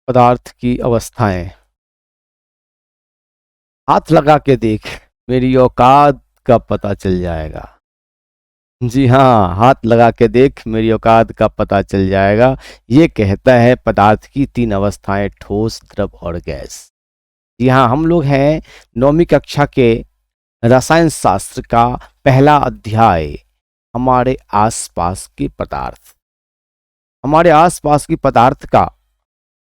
पदार्थ की अवस्थाएं। हाथ लगा के देख, मेरी औकात का पता चल जाएगा। जी हाँ, हाथ लगा के देख, मेरी औकात का पता चल जाएगा। ये कहता है पदार्थ की तीन अवस्थाएं, ठोस, द्रव और गैस। जी हाँ, हम लोग हैं 9वीं कक्षा के रसायन शास्त्र का पहला अध्याय, हमारे आसपास के पदार्थ। हमारे आसपास की पदार्थ का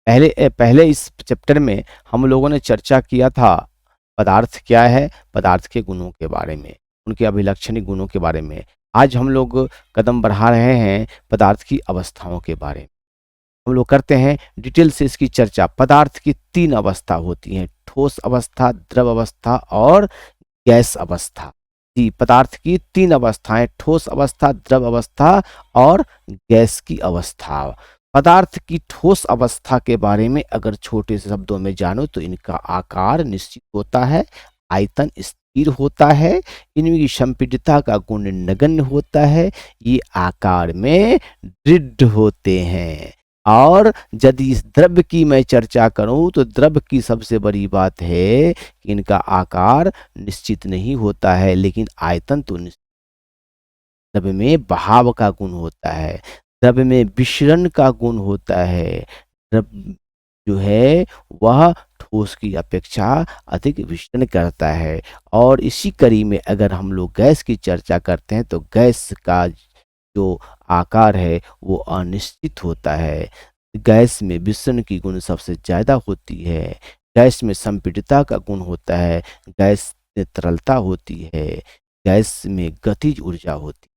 पहले इस चैप्टर में हम लोगों ने चर्चा किया था पदार्थ क्या है, पदार्थ के गुणों के बारे में, उनके अभिलक्षणिक गुणों के बारे में। आज हम लोग कदम बढ़ा रहे हैं पदार्थ की अवस्थाओं के बारे में। हम लोग करते हैं डिटेल से इसकी चर्चा। पदार्थ की तीन अवस्था होती हैं, ठोस अवस्था, द्रव अवस्था और गैस अवस्था। जी, पदार्थ की तीन अवस्थाएं, ठोस अवस्था, द्रव अवस्था और गैस की अवस्था। पदार्थ की ठोस अवस्था के बारे में अगर छोटे से शब्दों में जानो तो इनका आकार निश्चित होता है, आयतन स्थिर होता है, इनकी संपीडितता का गुण नगण्य होता है, ये आकार में दृढ़ होते हैं। और यदि इस द्रव्य की मैं चर्चा करूं तो द्रव्य की सबसे बड़ी बात है कि इनका आकार निश्चित नहीं होता है, लेकिन आयतन तो निश्चित। द्रव्य में बहाव का गुण होता है, द्रव्य में विसरण का गुण होता है। द्रव्य जो है वह ठोस की अपेक्षा अधिक विसरण करता है। और इसी कड़ी में अगर हम लोग गैस की चर्चा करते हैं तो गैस का जो आकार है वो अनिश्चित होता है। गैस में विसरण की गुण सबसे ज्यादा होती है, गैस में संपीड़ितता का गुण होता है, गैस में तरलता होती है, गैस में गतिज ऊर्जा होती है।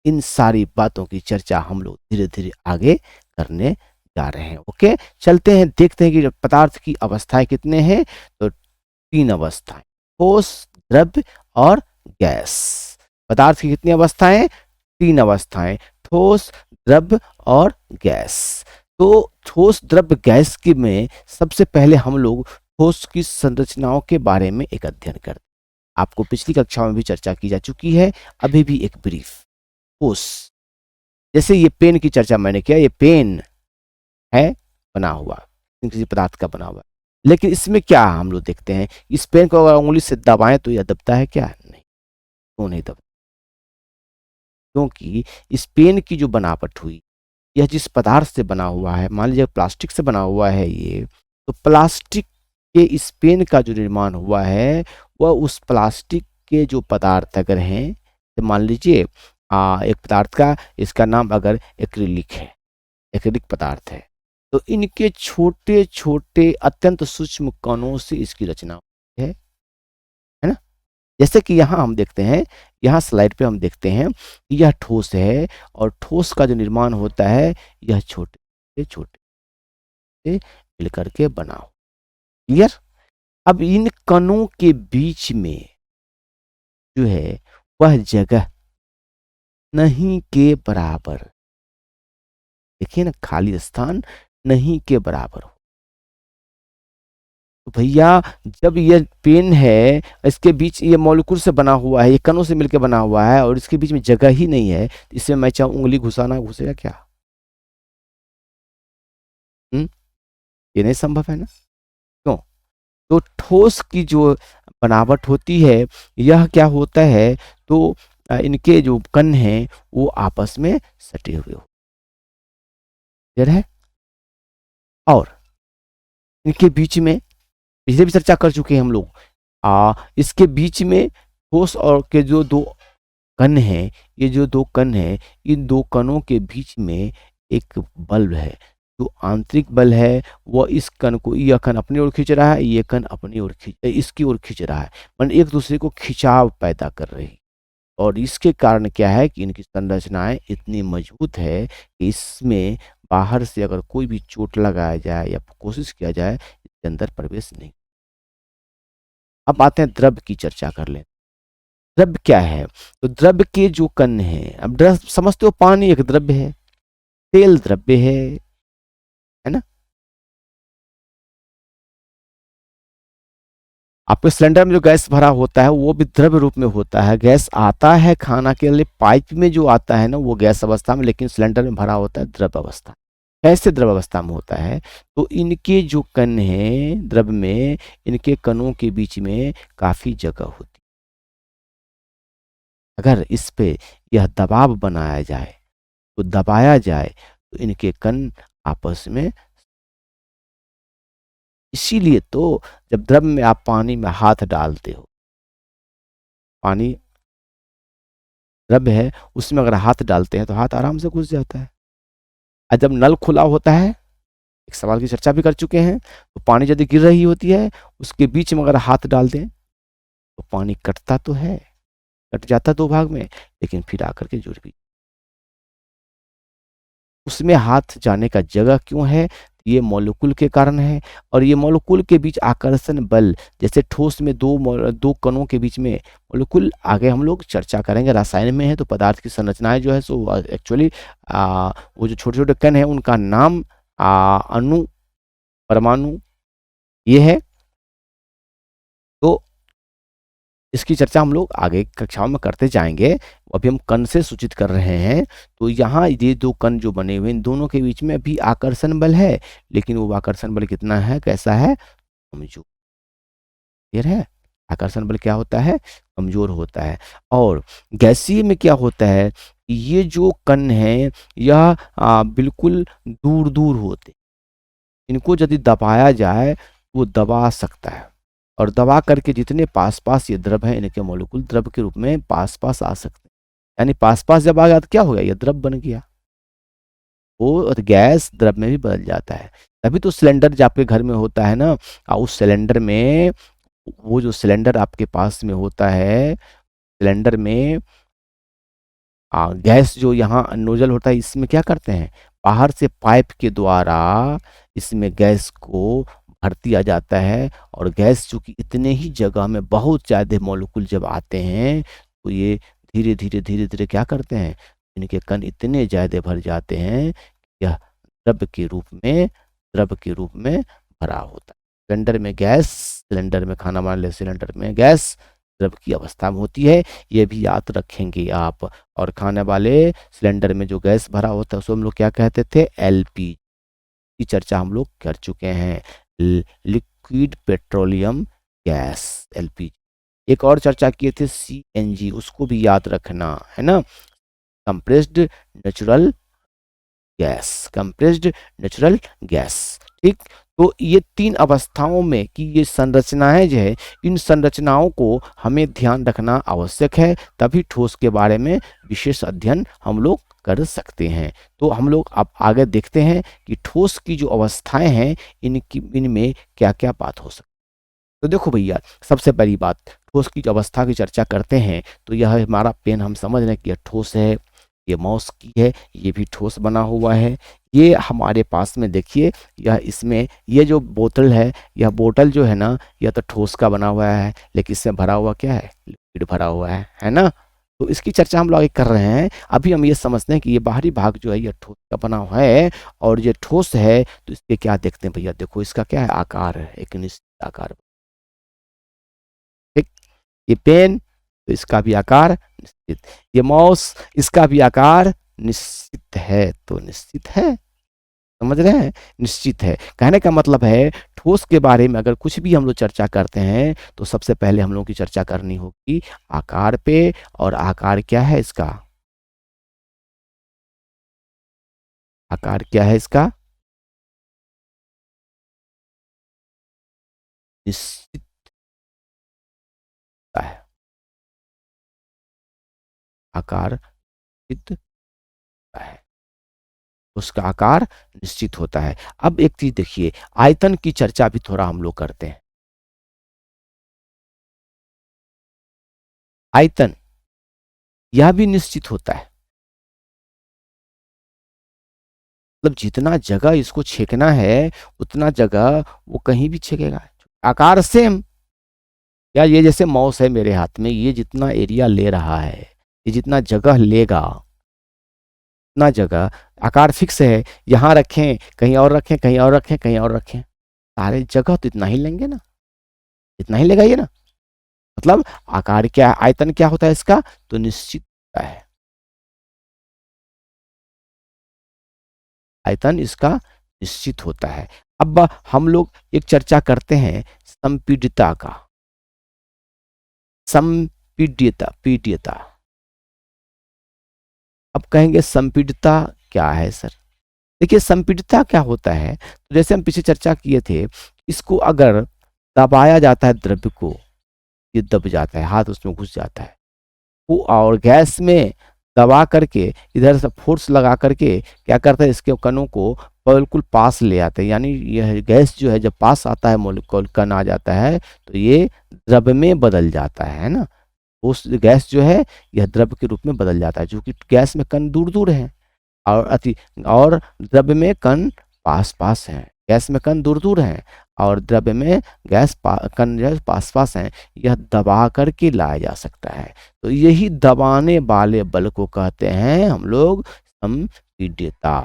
इन सारी बातों की चर्चा हम लोग धीरे धीरे आगे करने जा रहे हैं। ओके, चलते हैं, देखते हैं कि पदार्थ की अवस्थाएं कितने हैं। तो तीन अवस्थाएं, ठोस, द्रव्य और गैस। पदार्थ की कितनी अवस्थाएं? तीन अवस्थाएं, ठोस, द्रव्य और गैस। तो ठोस, द्रव्य, गैस की में सबसे पहले हम लोग ठोस की संरचनाओं के बारे में एक अध्ययन करते हैं। आपको पिछली कक्षा में भी चर्चा की जा चुकी है, अभी भी एक ब्रीफ। ठोस, जैसे ये पेन की चर्चा मैंने किया, ये पेन है बना हुआ, किसी पदार्थ का बना हुआ, लेकिन इसमें क्या हम लोग देखते हैं, इस पेन को अगर उंगली से दबाएं तो यह दबता है क्या? नहीं, क्यों नहीं दबता? क्योंकि इस पेन की जो बनावट हुई, यह जिस पदार्थ से बना हुआ है, मान लीजिए प्लास्टिक से बना हुआ है ये, तो प्लास्टिक के इस पेन का जो निर्माण हुआ है वह उस प्लास्टिक के जो पदार्थ अगर हैं, तो मान लीजिए एक पदार्थ का, इसका नाम अगर एक्रिलिक है, एक्रिलिक पदार्थ है, तो इनके छोटे छोटे अत्यंत सूक्ष्म कणों से इसकी रचना है ना। जैसे कि यहाँ हम देखते हैं, यहाँ स्लाइड पे हम देखते हैं कि यह ठोस है और ठोस का जो निर्माण होता है यह छोटे छोटे से मिलकर के बना हो। क्लियर? अब इन कणों के बीच में जो है वह जगह नहीं के बराबर, देखिए ना, खाली स्थान नहीं के बराबर हो। तो भैया जब ये पेन है, इसके बीच ये मॉलिक्यूल से बना हुआ है, ये कणों से मिलकर बना हुआ है और इसके बीच में जगह ही नहीं है, तो इसमें मैं चाहूँ उंगली घुसाना, घुसेगा क्या? हम्म, ये नहीं संभव है ना। क्यों? तो ठोस की जो बनावट होती है, यह क्या होता है, तो इनके जो कण हैं वो आपस में सटे हुए हो, क्लियर है। और इनके बीच में पिछले भी चर्चा कर चुके हैं हम लोग, इसके बीच में ठोस और के जो दो कण हैं, ये जो दो कण हैं, इन दो कणों के बीच में एक बल है। जो आंतरिक बल है वह इस कण को, यह कण अपनी ओर खींच रहा है, ये कण अपनी ओर इसकी ओर खींच रहा है, मतलब एक दूसरे को खिंचाव पैदा कर रही है। और इसके कारण क्या है कि इनकी संरचनाएं इतनी मजबूत है कि इसमें बाहर से अगर कोई भी चोट लगाया जाए या कोशिश किया जाए, इसके अंदर प्रवेश नहीं। अब आते हैं द्रव्य की चर्चा कर लें। द्रव्य क्या है? तो द्रव्य के जो कण हैं, अब द्रव्य समझते हो, पानी एक द्रव्य है, तेल द्रव्य है ना। आपके सिलेंडर में जो गैस भरा होता है वो भी द्रव्य रूप में होता है। गैस आता है खाना के लिए, पाइप में जो आता है ना वो गैस अवस्था में, लेकिन सिलेंडर में भरा होता है द्रव्य अवस्था। कैसे द्रव अवस्था में होता है? तो इनके जो कण हैं द्रव में, इनके कणों के बीच में काफी जगह होती है। अगर इस पे यह दबाव बनाया जाए, तो दबाया जाए, तो इनके कण आपस में, इसीलिए तो जब द्रव में आप पानी में हाथ डालते हो, पानी द्रव है, उसमें अगर हाथ डालते हैं तो हाथ आराम से घुस जाता है। और जब नल खुला होता है, एक सवाल की चर्चा भी कर चुके हैं, तो पानी यदि गिर रही होती है, उसके बीच में अगर हाथ डाल दें तो पानी कटता तो है, कट जाता दो भाग में, लेकिन फिर आकर के जुड़ भी। उसमें हाथ जाने का जगह क्यों है? ये मॉलिक्यूल के कारण है। और ये मॉलिक्यूल के बीच आकर्षण बल, जैसे ठोस में दो कणों के बीच में मॉलिक्यूल, आगे हम लोग चर्चा करेंगे, रसायन में है तो पदार्थ की संरचनाएं जो है सो एक्चुअली वो जो छोटे छोटे कण है उनका नाम अणु, परमाणु, ये है। तो इसकी चर्चा हम लोग आगे कक्षाओं में करते जाएंगे। अभी हम कण से सूचित कर रहे हैं। तो यहाँ ये दो कण जो बने हुए, इन दोनों के बीच में अभी आकर्षण बल है, लेकिन वो आकर्षण बल कितना है, कैसा है? कमजोर। क्लियर है? आकर्षण बल क्या होता है? कमजोर होता है। और गैसीय में क्या होता है? ये जो कण है यह बिल्कुल दूर दूर होते, इनको यदि दबाया जाए तो वो दबा सकता है, और दबा करके जितने पास पास ये द्रव है, इनके मॉलिक्यूल द्रव के रूप में पास पास आ सकते हैं। यानी पास पास जब आ गया तो क्या हो गया? ये द्रव बन गया, वो गैस द्रव में भी बदल जाता है। तभी तो सिलेंडर जो आपके घर में होता है ना, उस सिलेंडर में, वो जो सिलेंडर आपके पास में होता है, सिलेंडर में गैस जो यहाँ नोजल होता है, इसमें क्या करते हैं, बाहर से पाइप के द्वारा इसमें गैस को भर दिया जाता है। और गैस चूंकि इतने ही जगह में बहुत ज़्यादा मॉलिक्यूल जब आते हैं, तो ये धीरे धीरे धीरे धीरे क्या करते हैं, इनके कण इतने ज़्यादा भर जाते हैं, यह द्रव के रूप में, द्रव के रूप में भरा होता है। सिलेंडर में गैस, सिलेंडर में खाना बनाने वाले सिलेंडर में गैस द्रव की अवस्था में होती है, ये भी याद रखेंगे आप। और खाने वाले सिलेंडर में जो गैस भरा होता है उसको हम लोग क्या कहते थे? एलपीजी की चर्चा हम लोग कर चुके हैं, लिक्विड पेट्रोलियम गैस, एलपीजी। एक और चर्चा किए थे सीएनजी, उसको भी याद रखना है ना, compressed natural gas, compressed natural gas. ठीक। तो ये तीन अवस्थाओं में की ये संरचनाएं जो है, इन संरचनाओं को हमें ध्यान रखना आवश्यक है, तभी ठोस के बारे में विशेष अध्ययन हम लोग कर सकते हैं। तो हम लोग अब आगे देखते हैं कि ठोस की जो अवस्थाएं हैं, इनमें क्या क्या बात हो सकती है। तो देखो भैया, सबसे पहली बात, ठोस की जो अवस्था की चर्चा करते हैं, तो यह हमारा पेन, हम समझ रहे हैं कि यह ठोस है, ये माउस की है, ये भी ठोस बना हुआ है। ये हमारे पास में देखिए, यह इसमें ये जो बोतल है, यह बोतल जो है ना, यह तो ठोस का बना हुआ है, लेकिन इसमें भरा हुआ क्या है? लिक्विड भरा हुआ है ना। तो इसकी चर्चा हम लोग आगे कर रहे हैं। अभी हम ये समझते हैं कि ये बाहरी भाग जो है ये ठोस का बना हुआ है, और ये ठोस है तो इसके क्या देखते हैं भैया, देखो इसका क्या है, आकार है, एक निश्चित आकार। ठीक। ये पेन, तो इसका भी आकार निश्चित, ये माउस, इसका भी आकार निश्चित है, तो निश्चित है, समझ रहे हैं, निश्चित है। कहने का मतलब है, ठोस के बारे में अगर कुछ भी हम लोग चर्चा करते हैं, तो सबसे पहले हम लोग की चर्चा करनी होगी आकार पे। और आकार क्या है इसका? आकार क्या है इसका? निश्चित है, आकार निश्चित है, उसका आकार निश्चित होता है। अब एक चीज देखिए, आयतन की चर्चा भी थोड़ा हम लोग करते हैं। आयतन, यह भी निश्चित होता है, मतलब जितना जगह इसको छेकना है, उतना जगह वो कहीं भी छेकेगा। आकार सेम, या ये जैसे माउस है मेरे हाथ में, ये जितना एरिया ले रहा है, ये जितना जगह लेगा, उतना जगह, आकार फिक्स है, यहाँ रखें, कहीं और रखें, कहीं और रखें, कहीं और रखें, सारे जगह तो इतना ही लेंगे ना, इतना ही लेगा ये ना। मतलब आकार क्या है, आयतन क्या होता है इसका? तो निश्चित होता है। आयतन इसका निश्चित होता है। अब हम लोग एक चर्चा करते हैं संपीड्यता का। पीड्यता। अब कहेंगे संपीड्यता क्या है सर? देखिए संपीड्यता क्या होता है, तो जैसे हम पीछे चर्चा किए थे, इसको अगर दबाया जाता है द्रव्य को, ये दब जाता है, हाथ उसमें घुस जाता है, वो और गैस में दबा करके इधर से फोर्स लगा करके क्या करता है, इसके कणों को बिल्कुल पास ले आते हैं। यानी यह गैस जो है जब पास आता है, मोलिक्यूल कण आ जाता है, तो ये द्रव्य में बदल जाता है ना। उस गैस जो है यह द्रव्य के रूप में बदल जाता है, जो कि गैस में कण दूर दूर है और द्रव्य में कण पास पास हैं। गैस में कण दूर दूर हैं और द्रव्य में कण जो है पास पास हैं। यह दबा करके लाया जा सकता है, तो यही दबाने वाले बल को कहते हैं हम लोग संपीड्यता।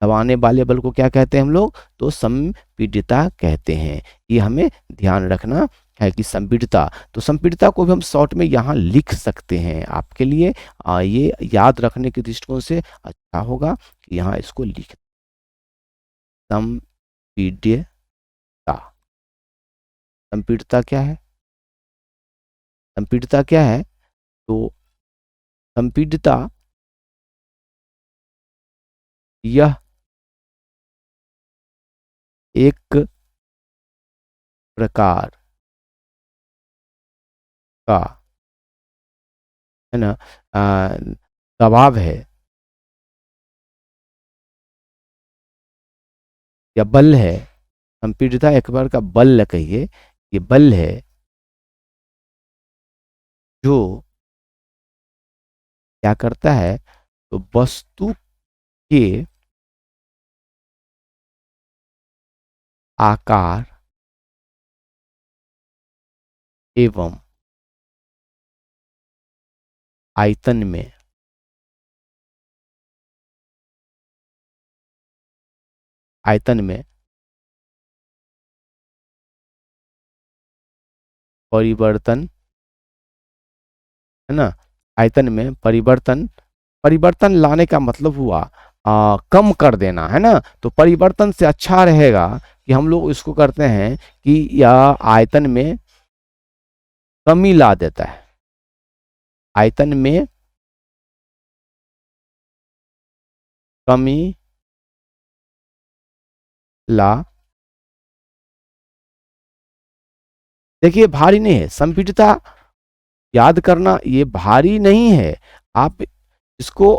दबाने वाले बल को क्या कहते हैं हम लोग? तो संपीड्यता कहते हैं। ये हमें ध्यान रखना है कि संपीड्यता, तो संपीड्यता को भी हम शॉर्ट में यहाँ लिख सकते हैं आपके लिए। ये याद रखने के दृष्टिकोण से अच्छा होगा कि यहाँ इसको लिख, संपीड्यता। संपीड्यता क्या है? संपीड्यता क्या है? तो संपीड्यता यह एक प्रकार का है ना दबाव है या बल है। संपीड्यता एक प्रकार का बल कहिए, ये बल है जो क्या करता है, तो वस्तु के आकार एवं आयतन में परिवर्तन, है ना। आयतन में परिवर्तन लाने का मतलब हुआ कम कर देना, है ना। तो परिवर्तन से अच्छा रहेगा कि हम लोग इसको करते हैं कि यह आयतन में कमी ला देता है। आयतन में कमी ला, देखिए भारी नहीं है संपीड्यता, याद करना ये भारी नहीं है। आप इसको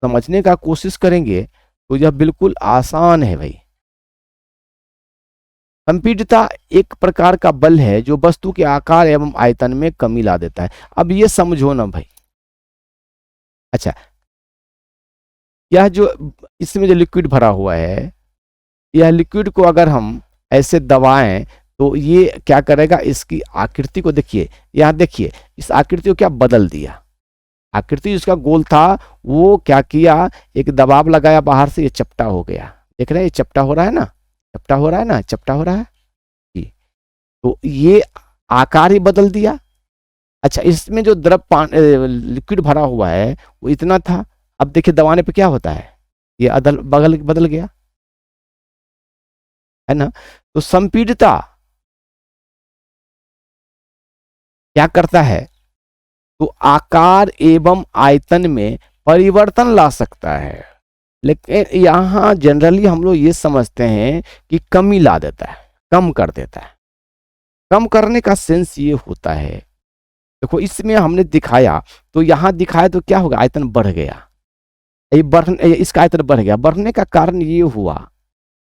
समझने का कोशिश करेंगे तो यह बिल्कुल आसान है भाई। संपीड्यता एक प्रकार का बल है जो वस्तु के आकार एवं आयतन में कमी ला देता है। अब ये समझो ना भाई। अच्छा, यह जो इसमें जो लिक्विड भरा हुआ है, यह लिक्विड को अगर हम ऐसे दबाएं तो ये क्या करेगा, इसकी आकृति को देखिए। यहाँ देखिए इस आकृति को क्या बदल दिया। आकृति जिसका गोल था वो क्या किया, एक दबाव लगाया बाहर से, ये चपटा हो गया। देख रहे हैं ये चपटा हो रहा है ना, चपटा हो रहा है ना, चपटा हो रहा है जी। तो ये आकार ही बदल दिया। अच्छा, इसमें जो लिक्विड भरा हुआ है वो इतना था, अब देखिए दबाने पे क्या होता है, ये अदल बगल बदल गया, है ना। तो संपीड्यता क्या करता है, तो आकार एवं आयतन में परिवर्तन ला सकता है। लेकिन यहाँ जनरली हम लोग ये समझते हैं कि कमी ला देता है, कम कर देता है। कम करने का सेंस ये होता है, देखो इसमें हमने दिखाया, तो यहाँ दिखाया तो क्या होगा, आयतन बढ़ गया। इसका आयतन बढ़ गया, बढ़ने का कारण ये हुआ,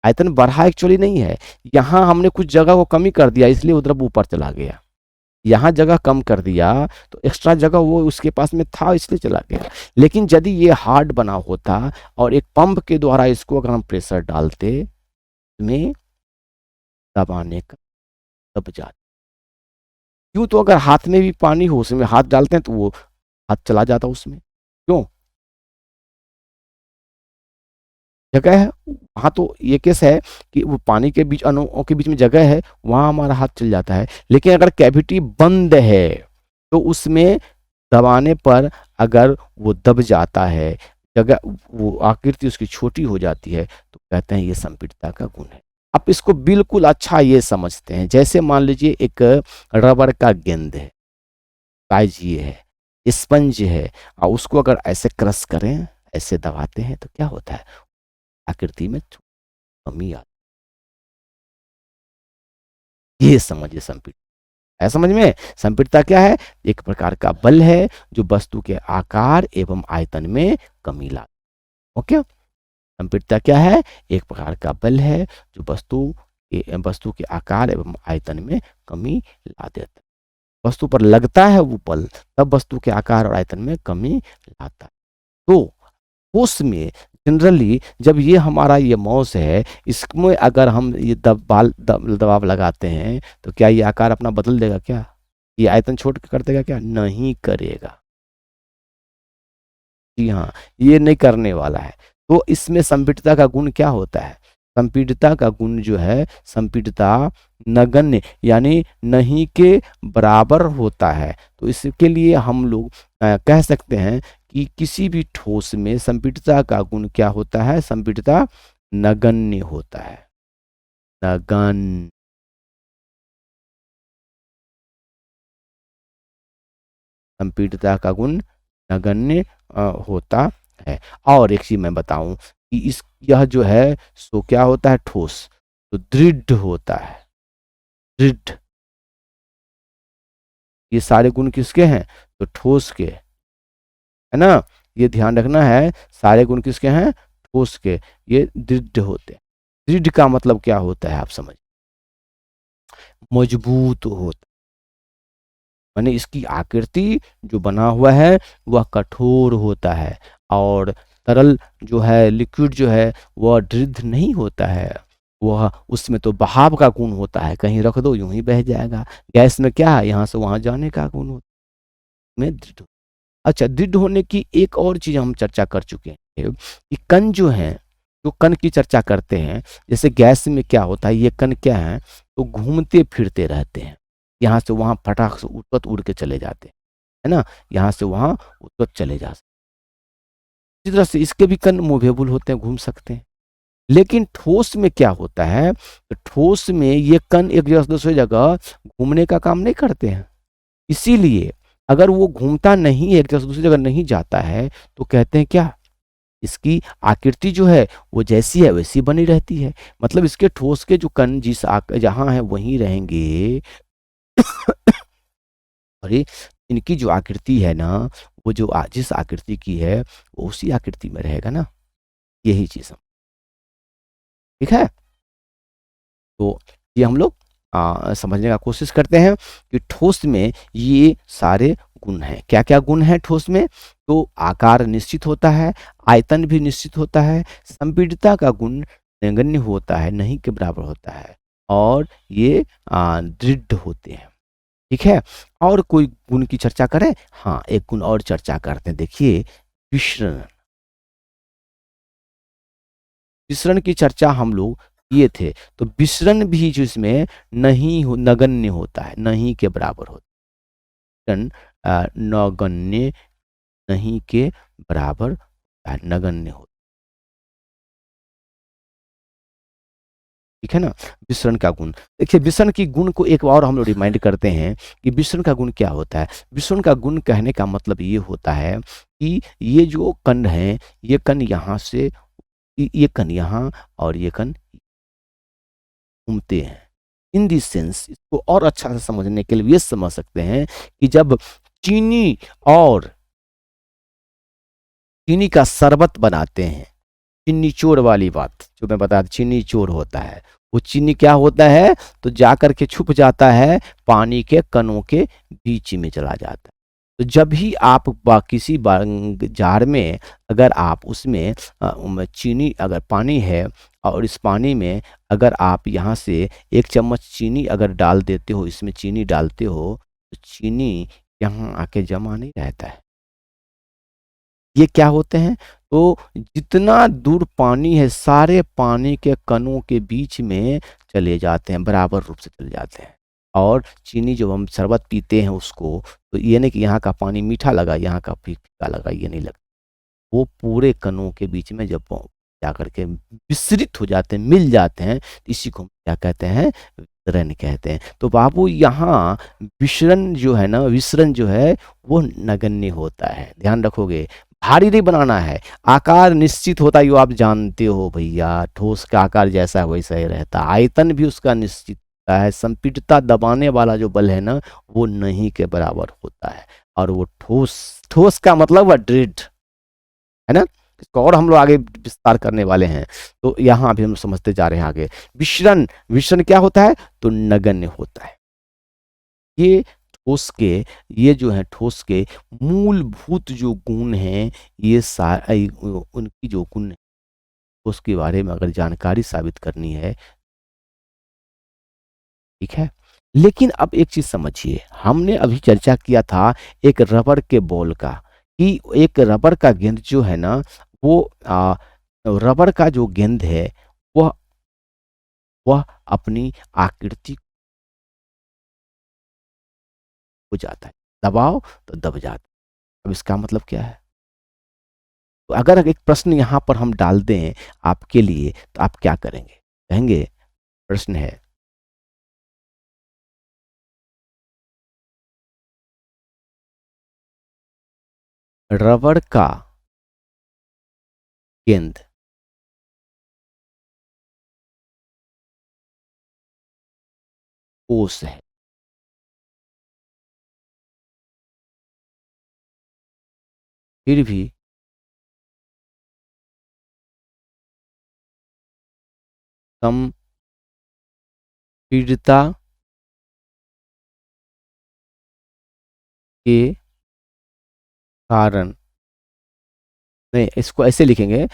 आयतन बढ़ा एक्चुअली नहीं है, यहाँ हमने कुछ जगह को कमी कर दिया इसलिए उधर ऊपर चला गया। यहाँ जगह कम कर दिया तो एक्स्ट्रा जगह वो उसके पास में था इसलिए चला गया। लेकिन यदि ये हार्ड बना होता और एक पंप के द्वारा इसको अगर हम प्रेशर डालते, इसमें दबाने का दब जाता। क्यों, तो अगर हाथ में भी पानी हो उसमें हाथ डालते हैं तो वो हाथ चला जाता उसमें। क्यों, जगह है वहाँ, तो ये केस है कि वो पानी के बीच अणुओं के बीच में जगह है, वहाँ हमारा हाथ चल जाता है। लेकिन अगर कैविटी बंद है तो उसमें दबाने पर अगर वो दब जाता है, अगर वो आकृति उसकी छोटी हो जाती है तो कहते हैं ये संपीड़ितता का गुण है। आप इसको बिल्कुल अच्छा ये समझते हैं, जैसे मान लीजिए एक रबर का गेंद है, साइज ये है, स्पंज है, और उसको अगर ऐसे क्रश करें, ऐसे दबाते हैं तो क्या होता है, आकृति में कमी आती है। ये समझिए संपीड़ितता है। समझ में, संपीड़ितता क्या है, एक प्रकार का बल है जो वस्तु के आकार एवं आयतन में कमी लाता है। ओके, संपीड़ितता क्या है, एक प्रकार का बल है जो वस्तु के आकार एवं आयतन में कमी ला देता है। वस्तु पर लगता है वो बल, तब वस्तु के आकार और आयतन में कमी लाता है। तो उसमें जनरली जब ये हमारा ये माउस है, इसमें अगर हम ये दबाव लगाते हैं तो क्या ये आकार अपना बदल देगा क्या, ये आयतन छोड़ कर देगा क्या, नहीं करेगा। जी हाँ, ये नहीं करने वाला है। तो इसमें संपीड़ितता का गुण क्या होता है, संपीड़ितता का गुण जो है, संपीड़ितता नगण्य यानी नहीं के बराबर होता है। तो इसके लिए हम लोग कह सकते हैं कि किसी भी ठोस में संपीड़ितता का गुण क्या होता है, संपीड़ितता नगण्य होता है, नगण्य। संपीड़ितता का गुण नगण्य होता है। और एक चीज मैं बताऊं कि इस यह जो है सो क्या होता है, ठोस तो दृढ़ होता है, दृढ़। ये सारे गुण किसके हैं, तो ठोस के, है ना, ये ध्यान रखना है, सारे गुण किसके हैं, ठोस के, ये दृढ़ होते हैं। दृढ़ का मतलब क्या होता है आप समझ, मजबूत होता, माने इसकी आकृति जो बना हुआ है वह कठोर होता है, और तरल जो है, लिक्विड जो है वह दृढ़ नहीं होता है, वह उसमें तो बहाव का गुण होता है, कहीं रख दो यूं ही बह जाएगा। गैस में क्या है, यहाँ से वहां जाने का गुण होता है, में दृढ़। अच्छा, दृढ़ होने की एक और चीज हम चर्चा कर चुके हैं कि कण जो है, जो कण की चर्चा करते हैं, जैसे गैस में क्या होता है, ये कण क्या है, तो घूमते फिरते रहते हैं, यहाँ से वहां फटाक से उड़ के चले जाते हैं, है ना, यहाँ से वहां चले जा सकते। इसी तरह से इसके भी कण मूवेबल होते हैं, घूम सकते हैं। लेकिन ठोस में क्या होता है, तो ठोस में ये कण एक जगह से दूसरी जगह घूमने का काम नहीं करते हैं। इसीलिए अगर वो घूमता नहीं है, एक जगह से दूसरी जगह नहीं जाता है, तो कहते हैं क्या, इसकी आकृति जो है वो जैसी है वैसी बनी रहती है। मतलब इसके ठोस के जो कण जहां है वहीं रहेंगे, और ये इनकी जो आकृति है ना, वो जो जिस आकृति की है वो उसी आकृति में रहेगा ना, यही चीज हम, ठीक है। तो ये हम लोग समझने का कोशिश करते हैं कि ठोस में ये सारे गुण हैं। क्या क्या गुण है ठोस में, तो आकार निश्चित होता है, आयतन भी निश्चित होता है, संपीड़ितता का गुण नगण्य होता है, नहीं के बराबर होता है, और ये दृढ़ होते हैं, ठीक है। और कोई गुण की चर्चा करें, हाँ एक गुण और चर्चा करते हैं, देखिए विसरण। विसरण की चर्चा हम लोग किए थे, तो विसरण भी जो इसमें नगण्य होता है, नहीं के बराबर होता है, विसरण नगण्य, नहीं के बराबर होता है, नगण्य होता है, ठीक है ना। विसरण का गुण, देखिए विसरण की गुण को एक और हम लोग रिमाइंड करते हैं कि विसरण का गुण क्या होता है। विसरण का गुण कहने का मतलब ये होता है कि ये जो कण है, ये कण यहाँ से, ये कण यहाँ, और ये कण घूमते हैं। इन दिस सेंस, इसको और अच्छा से समझने के लिए ये समझ सकते हैं कि जब चीनी और चीनी का शरबत बनाते हैं, चीनी चोर वाली बात जो मैं बता, चीनी चोर होता है, वो चीनी क्या होता है, तो जाकर के छुप जाता है पानी के कणों के बीच में चला जाता है। तो जब ही आप किसी जार में अगर आप उसमें चीनी, अगर पानी है और इस पानी में अगर आप यहाँ से एक चम्मच चीनी अगर डाल देते हो, इसमें चीनी डालते हो, तो चीनी यहाँ आके जमा नहीं रहता है। ये क्या होते हैं, तो जितना दूर पानी है सारे पानी के कणों के बीच में चले जाते हैं, बराबर रूप से चले जाते हैं। और चीनी जब हम शरबत पीते हैं उसको, तो ये नहीं कि यहाँ का पानी मीठा लगा यहाँ का फीका लगा, ये नहीं लगता, वो पूरे कणों के बीच में जब जाकर के विसरित हो जाते हैं, मिल जाते हैं, तो इसी को हम क्या कहते हैं, विसरण कहते हैं। तो बाबू यहाँ विसरण जो है ना, विसरण जो है वो नगण्य होता है, ध्यान रखोगे। भारी नहीं बनाना है, आकार निश्चित होता है, यो आप जानते हो भैया, ठोस का आकार जैसा है वैसा ही रहता है, आयतन भी उसका निश्चित होता है, संपीड़ितता दबाने वाला जो बल है ना वो नहीं के बराबर होता है, और वो ठोस, ठोस का मतलब वह दृढ़ है ना। इसको और हम लोग आगे विस्तार करने वाले हैं, तो यहाँ अभी हम समझते जा रहे हैं आगे। विसरण, विसरण क्या होता है, तो नगण्य होता है। ये ठोस के, ये जो है ठोस के मूलभूत जो गुण हैं, ये उनकी जो गुण है उसके बारे में अगर जानकारी साबित करनी है, ठीक है। लेकिन अब एक चीज समझिए, हमने अभी चर्चा किया था एक रबर के बॉल का, कि एक रबर का गेंद जो है ना वो रबर का जो गेंद है वह वह अपनी आकृति हो जाता है, दबाओ तो दब जाता है। अब इसका मतलब क्या है, तो अगर एक प्रश्न यहां पर हम डाल दें आपके लिए, तो आप क्या करेंगे, कहेंगे, प्रश्न है, रबर का गेंद ठोस है, फिर भी संपीड़ितता के कारण, नहीं इसको ऐसे लिखेंगे,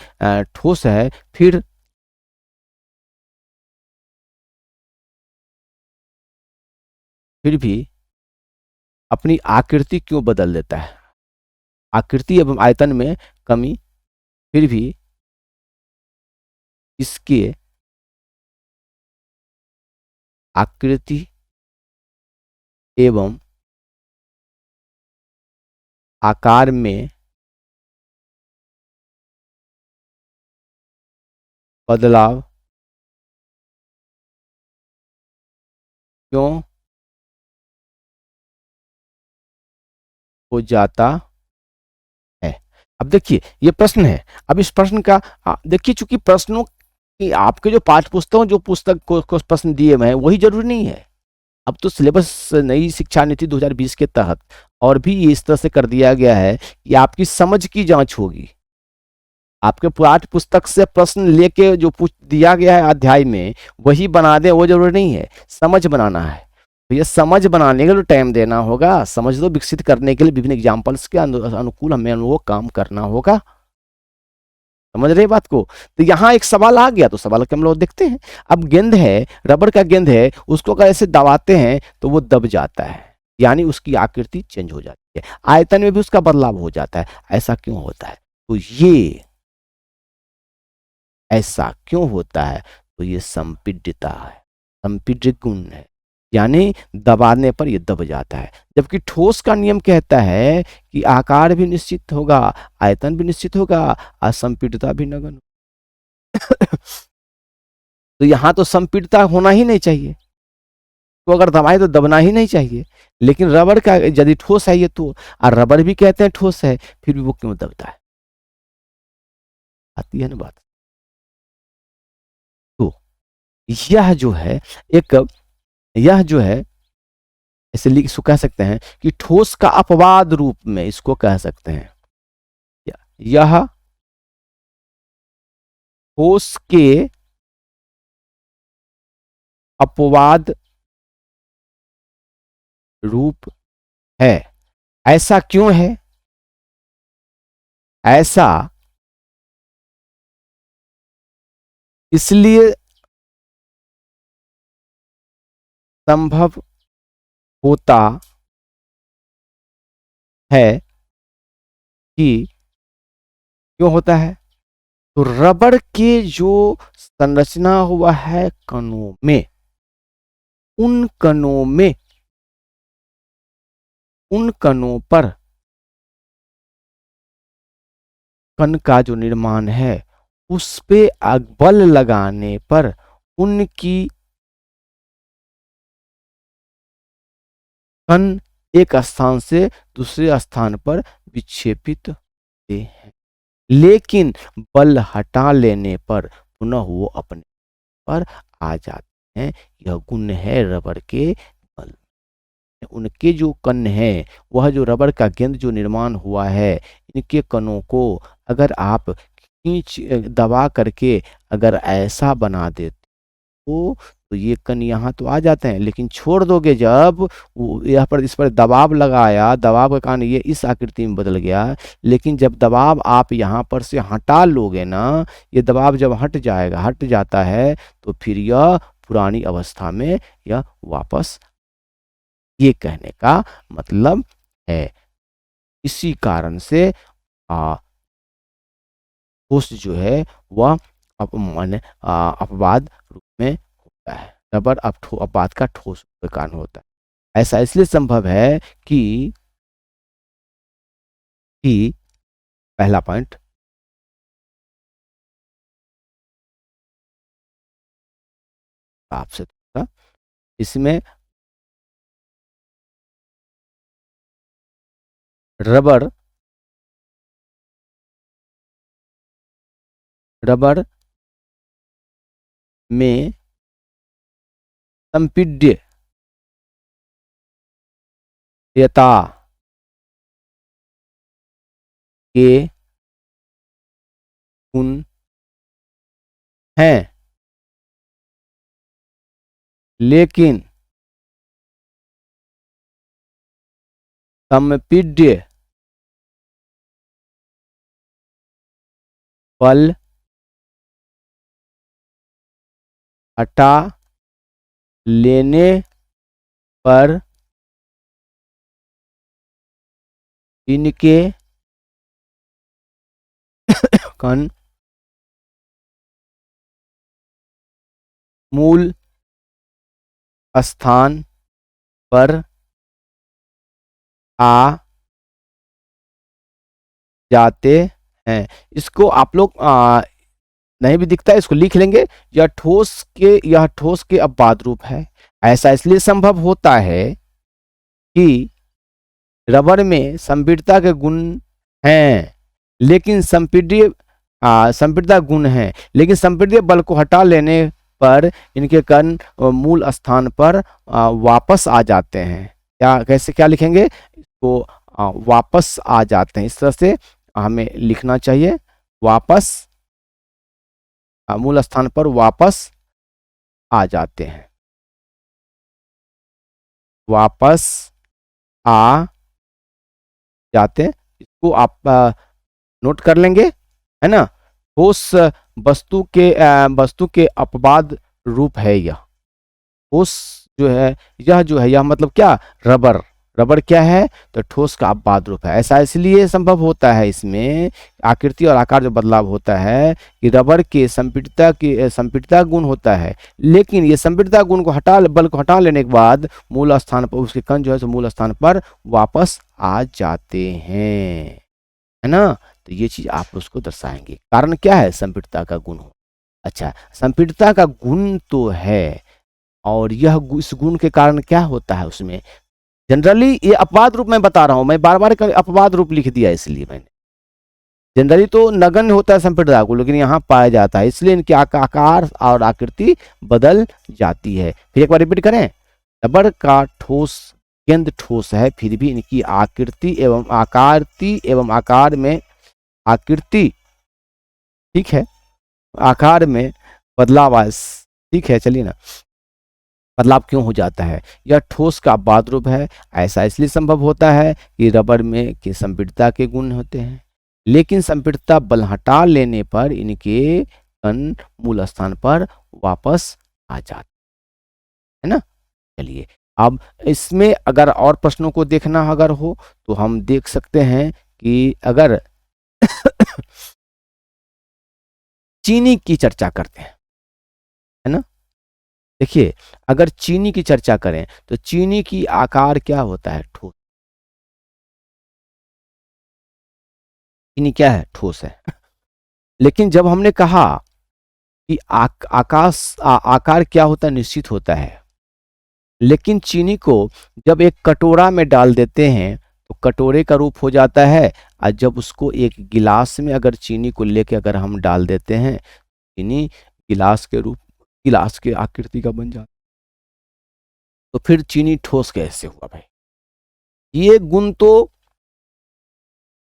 ठोस है फिर भी अपनी आकृति क्यों बदल देता है, आकृति एवं आयतन में कमी, फिर भी इसके आकृति एवं आकार में बदलाव क्यों हो जाता है। अब देखिए ये प्रश्न है, अब इस प्रश्न का देखिए, चूंकि प्रश्नों की आपके जो पाठ्य पुस्तकों जो पुस्तक को प्रश्न दिए हुए हैं वही जरूरी नहीं है। अब तो सिलेबस नई शिक्षा नीति 2020 के तहत और भी इस तरह से कर दिया गया है कि आपकी समझ की जांच होगी, आपके पाठ्य पुस्तक से प्रश्न लेके जो पूछ दिया गया है अध्याय में वही बना दे वो जरूरी नहीं है, समझ बनाना है। तो ये समझ बनाने के लिए टाइम देना होगा, समझ को विकसित करने के लिए विभिन्न एग्जाम्पल्स के अनुकूल हमें वो काम करना होगा, समझ रहे बात को। तो यहाँ एक सवाल आ गया, तो सवाल के हम लोग देखते हैं। अब गेंद है, रबर का गेंद है, उसको अगर ऐसे दबाते हैं तो वो दब जाता है, यानी उसकी आकृति चेंज हो जाती है, आयतन में भी उसका बदलाव हो जाता है। ऐसा क्यों होता है, तो ये ऐसा क्यों होता है, तो ये संपीड्यता है, संपीड्य गुण है, यानी दबाने पर ये दब जाता है। जबकि ठोस का नियम कहता है कि आकार भी निश्चित होगा, आयतन भी निश्चित होगा, और संपीड्यता भी नगण्य। तो यहां तो संपीड़ता होना ही नहीं चाहिए, तो अगर दबाए तो दबना ही नहीं चाहिए। लेकिन रबर का यदि ठोस है ये तो, और रबर भी कहते हैं ठोस है, फिर भी वो क्यों दबता है, आती है ना बात। तो यह जो है एक, यह जो है ऐसे लिख इसको कह सकते हैं कि ठोस का अपवाद रूप में इसको कह सकते हैं, यह ठोस के अपवाद रूप है। ऐसा क्यों है, ऐसा इसलिए संभव होता है कि, क्यों होता है, तो रबर के जो संरचना हुआ है कणों में, उन कणों में, उन कणों पर कण का जो निर्माण है उस पे बल लगाने पर उनकी कण एक स्थान से दूसरे स्थान पर विक्षेपित होते हैं, लेकिन बल हटा लेने पर पुनः वो अपने पर आ जाते हैं। यह गुण है रबर के बल। उनके जो कण है, वह जो रबर का गेंद जो निर्माण हुआ है, इनके कणों को अगर आप खींच दबा करके अगर ऐसा बना देते तो ये कण यहाँ तो आ जाते हैं, लेकिन छोड़ दोगे जब यहाँ पर इस पर दबाव लगाया, दबाव के कारण ये इस आकृति में बदल गया। लेकिन जब दबाव आप यहाँ पर से हटा लोगे ना, ये दबाव जब हट जाएगा, हट जाता है, तो फिर यह पुरानी अवस्था में यह वापस, ये कहने का मतलब है। इसी कारण से ठोस जो है वह माने अपवाद रूप में होता है। रबर अपवाद का ठोस रूप के कारण होता है। ऐसा इसलिए संभव है कि पहला पॉइंट, आपसे थोड़ा इसमें रबर रबर में संपीड्यता के गुण हैं, लेकिन संपीड्य बल हटा लेने पर इनके कण मूल स्थान पर आ जाते हैं। इसको आप लोग नहीं भी दिखता है, इसको लिख लेंगे। यह ठोस के अपवाद रूप है। ऐसा इसलिए संभव होता है कि रबर में संपीड़ितता के गुण हैं, लेकिन संपीड़ितता गुण हैं, लेकिन संपीड़ित बल को हटा लेने पर इनके कण मूल स्थान पर वापस आ जाते हैं। क्या लिखेंगे इसको? वापस आ जाते हैं। इस तरह से हमें लिखना चाहिए, वापस मूल स्थान पर वापस आ जाते हैं, वापस आ जाते हैं। इसको आप नोट कर लेंगे, है ना। ठोस वस्तु के अपवाद रूप है यह। ठोस जो है, यह मतलब क्या, रबर रबर क्या है, तो ठोस का अपवाद रूप है। ऐसा इसलिए संभव होता है, इसमें आकृति और आकार जो बदलाव होता है कि रबर के संपीड़ितता गुण होता है, लेकिन ये संपीड़ितता गुण को बल को हटा लेने के बाद मूल स्थान पर उसके कण जो है, मूल स्थान पर वापस आ जाते हैं, है ना। तो ये चीज आप उसको दर्शाएंगे। कारण क्या है? संपीड़ितता का गुण हो। अच्छा, संपीड़ितता का गुण तो है, और इस गुण के कारण क्या होता है उसमें, जनरली ये अपवाद रूप में बता रहा हूं, मैं बार बार अपवाद रूप लिख दिया इसलिए मैंने। जनरली तो नगण्य होता है संपीड़ितता को, लेकिन यहाँ पाया जाता है, इसलिए इनके आकार और आकृति बदल जाती है। फिर एक बार रिपीट करें, रबर का ठोस गेंद ठोस है, फिर भी इनकी आकृति एवं आकार में आकृति, ठीक है, आकार में बदलाव ठीक है, चलिए ना। बदलाव क्यों हो जाता है? यह ठोस का अपवाद रूप है। ऐसा इसलिए संभव होता है कि रबर में के संपीड़ितता के गुण होते हैं, लेकिन संपीड़ितता बल हटा लेने पर इनके कण मूल स्थान पर वापस आ जाते हैं ना। चलिए, अब इसमें अगर और प्रश्नों को देखना अगर हो तो हम देख सकते हैं कि अगर चीनी की चर्चा करते हैं, है ना। देखिए, अगर चीनी की चर्चा करें तो चीनी की आकार क्या होता है? ठोस। चीनी क्या है? ठोस है। लेकिन जब हमने कहा कि आकार क्या होता है? निश्चित होता है। लेकिन चीनी को जब एक कटोरा में डाल देते हैं तो कटोरे का रूप हो जाता है, और जब उसको एक गिलास में अगर चीनी को लेके अगर हम डाल देते हैं, चीनी गिलास के आकृति का बन जाता। तो फिर चीनी ठोस कैसे हुआ भाई? ये गुण तो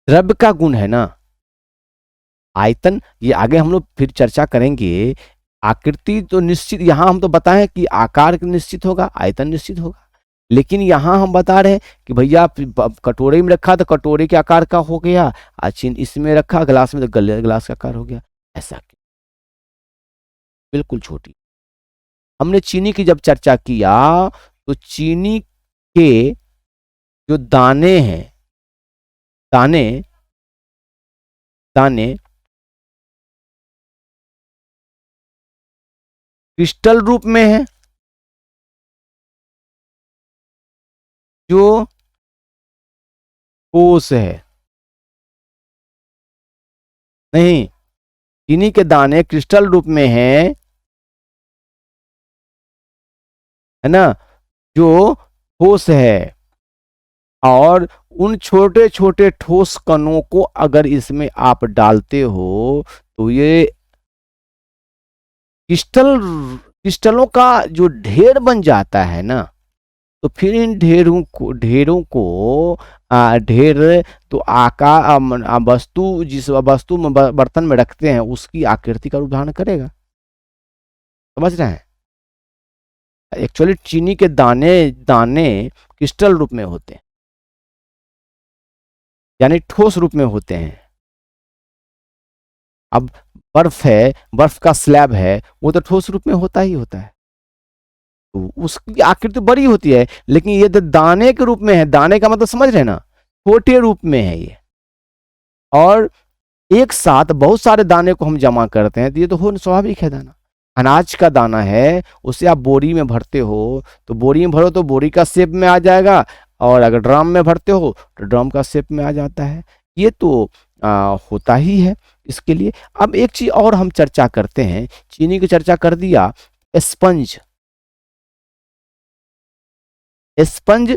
द्रव्य का गुण है ना। आयतन, ये आगे हम लोग फिर चर्चा करेंगे। आकृति तो निश्चित, यहां हम तो बताएं कि आकार निश्चित होगा, आयतन निश्चित होगा। लेकिन यहां हम बता रहे हैं कि भैया कटोरे में रखा तो कटोरे के आकार का हो गया, चीन इसमें रखा गिलास में तो गिलास का आकार हो गया। ऐसा क्यों? बिल्कुल छोटी। हमने चीनी की जब चर्चा किया तो चीनी के जो दाने हैं, दाने दाने क्रिस्टल रूप में है, जो ठोस है। नहीं, चीनी के दाने क्रिस्टल रूप में है ना, जो ठोस है। और उन छोटे छोटे ठोस कणों को अगर इसमें आप डालते हो तो ये क्रिस्टलों का जो ढेर बन जाता है ना। तो फिर इन ढेरों को ढेर तो वस्तु, जिस वस्तु में बर्तन में रखते हैं उसकी आकृति का रूप धारण करेगा। समझ रहे हैं? एक्चुअली चीनी के दाने दाने क्रिस्टल रूप में होते हैं, यानी ठोस रूप में होते हैं। अब बर्फ है, बर्फ का स्लैब है, वो तो ठोस रूप में होता ही होता है, तो उसकी आकृति बड़ी होती है। लेकिन ये तो दाने के रूप में है। दाने का मतलब समझ रहे हैं ना, छोटे रूप में है ये। और एक साथ बहुत सारे दाने को हम जमा करते हैं तो ये तो हो स्वाभाविक है। दाना अनाज का दाना है, उसे आप बोरी में भरते हो तो बोरी में भरो तो बोरी का शेप में आ जाएगा, और अगर ड्रम में भरते हो तो ड्रम का शेप में आ जाता है। ये तो होता ही है इसके लिए। अब एक चीज और हम चर्चा करते हैं। चीनी की चर्चा कर दिया, स्पंज। स्पंज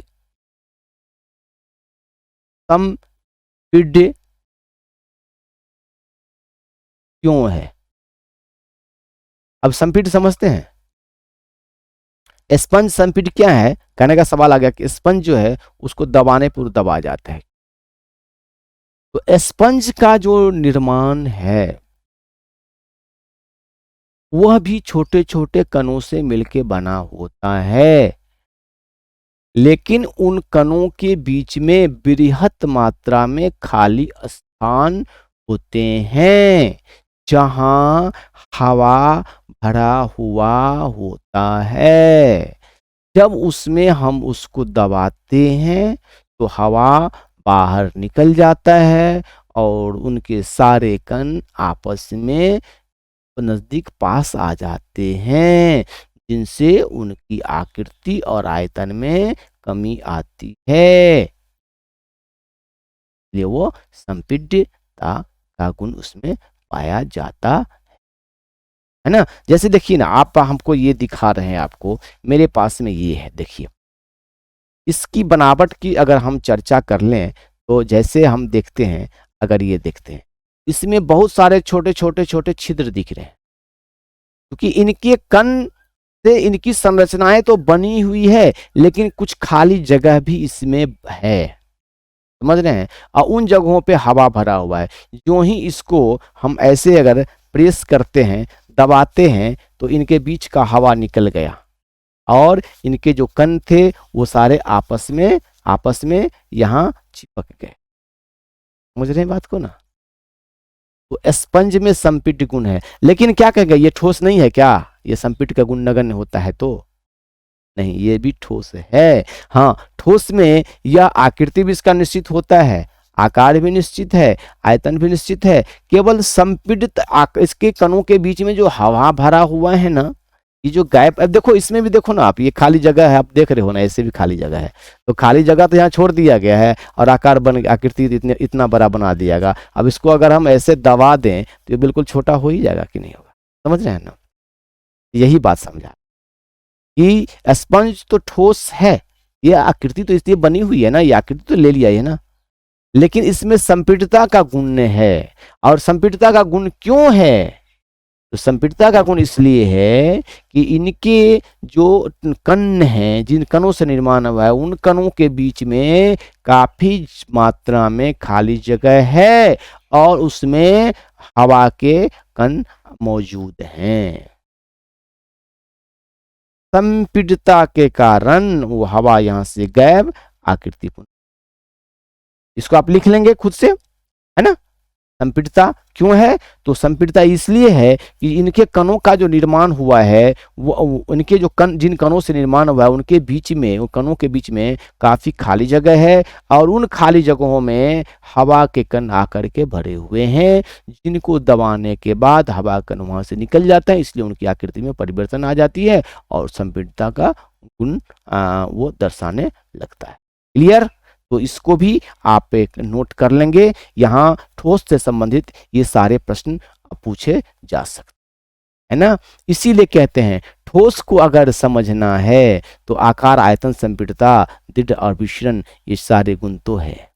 संपीड्य क्यों है? अब संपीड्य समझते हैं। स्पंज संपीड्य क्या है? कहने का सवाल आ गया कि स्पंज जो है उसको दबाने पर दबा जाता है। तो स्पंज का जो निर्माण है वह भी छोटे छोटे कणों से मिलकर बना होता है। लेकिन उन कणों के बीच में बृहत मात्रा में खाली स्थान होते हैं, जहां हवा भरा हुआ होता है। जब उसमें हम उसको दबाते हैं तो हवा बाहर निकल जाता है और उनके सारे कण आपस में नजदीक पास आ जाते हैं, जिनसे उनकी आकृति और आयतन में कमी आती है। इसलिए वो संपीड्यता का गुण उसमें पाया जाता है ना। जैसे देखिए ना, आप हमको ये दिखा रहे हैं, आपको मेरे पास में ये है, देखिए इसकी बनावट की अगर हम चर्चा कर लें तो जैसे हम देखते हैं, अगर ये देखते हैं इसमें बहुत सारे छोटे छोटे छोटे छिद्र दिख रहे हैं, क्योंकि इनके कण से इनकी संरचनाएं तो बनी हुई है, लेकिन कुछ खाली जगह भी इसमें है। समझ रहे हैं? और उन जगहों पे हवा भरा हुआ है। जो ही इसको हम ऐसे अगर प्रेस करते हैं, दबाते हैं, तो इनके बीच का हवा निकल गया और इनके जो कण थे वो सारे आपस में यहाँ चिपक गए। समझ रहे हैं बात को ना? तो स्पंज में संपीड्य गुण है। लेकिन क्या कहेंगे, ये ठोस नहीं है क्या? ये संपीड्य का गुण नगण्य होता है तो नहीं, ये भी ठोस है। हाँ, ठोस में यह आकृति भी इसका निश्चित होता है, आकार भी निश्चित है, आयतन भी निश्चित है। केवल संपीडित इसके कणों के बीच में जो हवा भरा हुआ है ना, ये जो गैप, अब देखो इसमें भी देखो ना आप, ये खाली जगह है, आप देख रहे हो ना, ऐसे भी खाली जगह है, तो खाली जगह तो यहाँ छोड़ दिया गया है और आकार बन, आकृति इतना बड़ा बना दिया गया। अब इसको अगर हम ऐसे दबा दें तो ये बिल्कुल छोटा हो ही जाएगा कि नहीं होगा, समझ रहे हैं ना। यही बात समझा कि स्पंज तो ठोस है, ये आकृति तो इसलिए बनी हुई है ना, ये आकृति तो ले लिया है ना, लेकिन इसमें संपीड़ितता का गुण है। और संपीड़ितता का गुण क्यों है? तो संपीड़ितता का गुण इसलिए है कि इनके जो कण हैं, जिन कणों से निर्माण हुआ है, उन कणों के बीच में काफी मात्रा में खाली जगह है और उसमें हवा के कण मौजूद हैं। संपीड़ितता के कारण वो हवा यहां से गायब, आकृति पूर्ण। इसको आप लिख लेंगे खुद से, है ना। संपीड़ितता क्यों है? तो संपीड़ितता इसलिए है कि इनके कणों का जो निर्माण हुआ है, वो उनके जो कण, जिन कणों से निर्माण हुआ है, उनके बीच में, उन कणों के बीच में काफी खाली जगह है और उन खाली जगहों में हवा के कण आकर के भरे हुए हैं, जिनको दबाने के बाद हवा कण वहां से निकल जाता है, इसलिए उनकी आकृति में परिवर्तन आ जाती है और संपीड़ितता का गुण वो दर्शाने लगता है। क्लियर? तो इसको भी आप एक नोट कर लेंगे। यहाँ ठोस से संबंधित ये सारे प्रश्न पूछे जा सकते है ना। इसीलिए कहते हैं ठोस को अगर समझना है तो आकार, आयतन, संपीड़ितता, दृढ़ और विचरण, ये सारे गुण तो है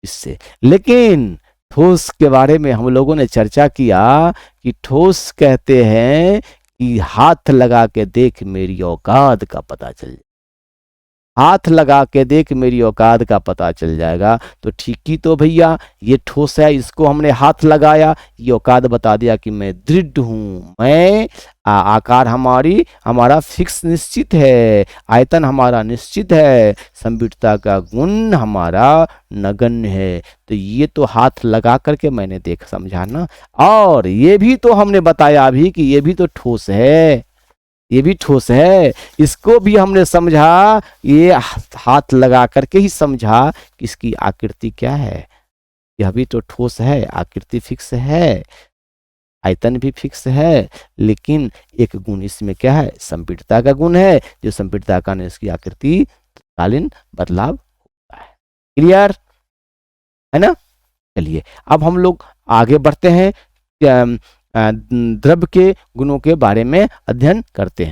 इससे। लेकिन ठोस के बारे में हम लोगों ने चर्चा किया कि ठोस कहते हैं कि हाथ लगा के देख मेरी औकात का पता चल जाए, हाथ लगा के देख मेरी औकात का पता चल जाएगा। तो ठीक ही तो भैया, ये ठोस है, इसको हमने हाथ लगाया, ये औकात बता दिया कि मैं दृढ़ हूं, मैं आकार हमारा फिक्स निश्चित है, आयतन हमारा निश्चित है, संपीड़ितता का गुण हमारा नगण्य है। तो ये तो हाथ लगा करके मैंने देख समझा ना। और ये भी तो हमने बताया अभी कि ये भी तो ठोस है, ये भी ठोस है, इसको भी हमने समझा, ये हाथ लगा करके ही समझा कि इसकी आकृति क्या है। यह भी तो ठोस है, आकृति फिक्स है, आयतन भी फिक्स है, लेकिन एक गुण इसमें क्या है? संपीड़ितता का गुण है, जो संपीड़ितता का इसकी आकृति कालीन बदलाव होता है। क्लियर है ना। चलिए अब हम लोग आगे बढ़ते हैं, द्रव्य के गुणों के बारे में अध्ययन करते हैं।